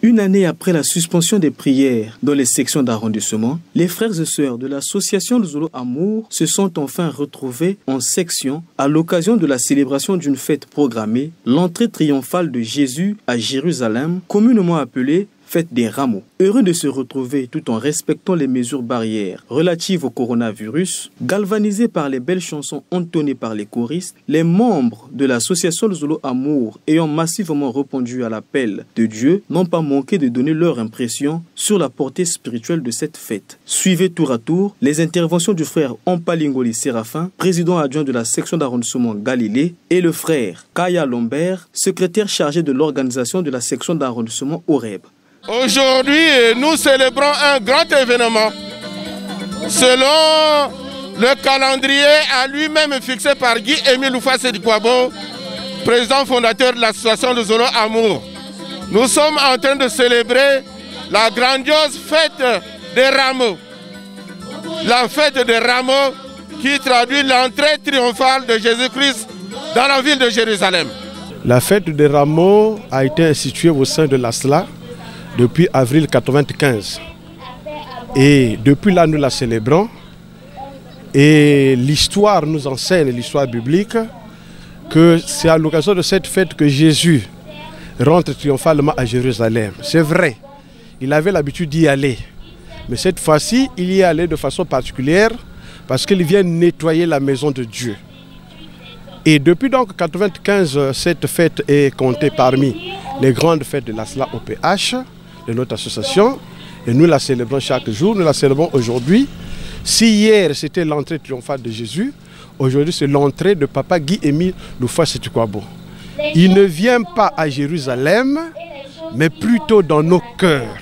Une année après la suspension des prières dans les sections d'arrondissement, les frères et sœurs de l'association Luzolo Amour se sont enfin retrouvés en section à l'occasion de la célébration d'une fête programmée, l'entrée triomphale de Jésus à Jérusalem, communément appelée Fête des Rameaux. Heureux de se retrouver tout en respectant les mesures barrières relatives au coronavirus, galvanisés par les belles chansons entonnées par les choristes, les membres de l'association Luzolo Amour ayant massivement répondu à l'appel de Dieu n'ont pas manqué de donner leur impression sur la portée spirituelle de cette fête. Suivez tour à tour les interventions du frère Ampalingoli Séraphin, président adjoint de la section d'arrondissement Galilée, et le frère Kaya Lombert, secrétaire chargé de l'organisation de la section d'arrondissement Horeb. Aujourd'hui, nous célébrons un grand événement. Selon le calendrier à lui-même fixé par Guy-Émile Loufa-Sédikouabo, président fondateur de l'association Luzolo Amour. Nous sommes en train de célébrer la grandiose fête des Rameaux. La fête des Rameaux qui traduit l'entrée triomphale de Jésus-Christ dans la ville de Jérusalem. La fête des Rameaux a été instituée au sein de l'ASLA depuis avril 1995. Et depuis là, nous la célébrons. Et l'histoire nous enseigne, l'histoire biblique, que c'est à l'occasion de cette fête que Jésus rentre triomphalement à Jérusalem. C'est vrai, il avait l'habitude d'y aller. Mais cette fois-ci, il y est allé de façon particulière parce qu'il vient nettoyer la maison de Dieu. Et depuis donc 1995, cette fête est comptée parmi les grandes fêtes de l'ASLA OPH, de notre association, et nous la célébrons chaque jour, nous la célébrons aujourd'hui. Si hier c'était l'entrée triomphale de Jésus, aujourd'hui c'est l'entrée de Papa Guy-Émile Loufa-Sédikouabo. Il ne vient pas à Jérusalem, mais plutôt dans nos cœurs.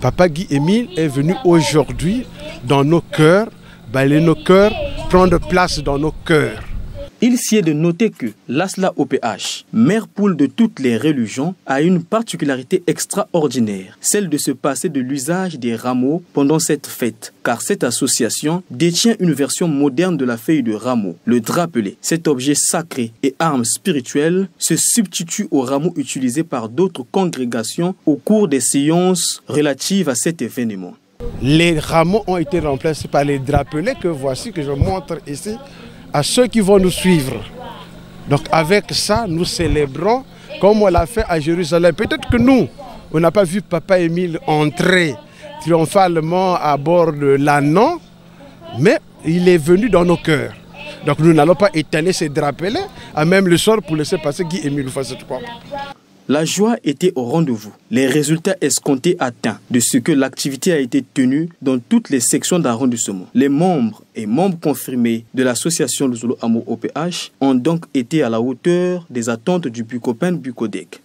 Papa Guy-Émile est venu aujourd'hui dans nos cœurs, balayer nos cœurs, prendre place dans nos cœurs. Il s'y est de noter que l'ASLA OPH, mère poule de toutes les religions, a une particularité extraordinaire, celle de se passer de l'usage des rameaux pendant cette fête, car cette association détient une version moderne de la feuille de rameau, le drapelet. Cet objet sacré et arme spirituelle se substitue aux rameaux utilisés par d'autres congrégations au cours des séances relatives à cet événement. Les rameaux ont été remplacés par les drapelets que voici, que je montre ici, à ceux qui vont nous suivre. Donc avec ça, nous célébrons comme on l'a fait à Jérusalem. Peut-être que nous, on n'a pas vu Papa Émile entrer triomphalement à bord de l'ânon, mais il est venu dans nos cœurs. Donc nous n'allons pas étaler ces drapelets à même le sort pour laisser passer Guy-Émile Loufa-Sédikouabo. La joie était au rendez-vous. Les résultats escomptés atteints de ce que l'activité a été tenue dans toutes les sections d'arrondissement. Les membres et membres confirmés de l'association Luzolo Amour OPH ont donc été à la hauteur des attentes du Bucopen Bucodec.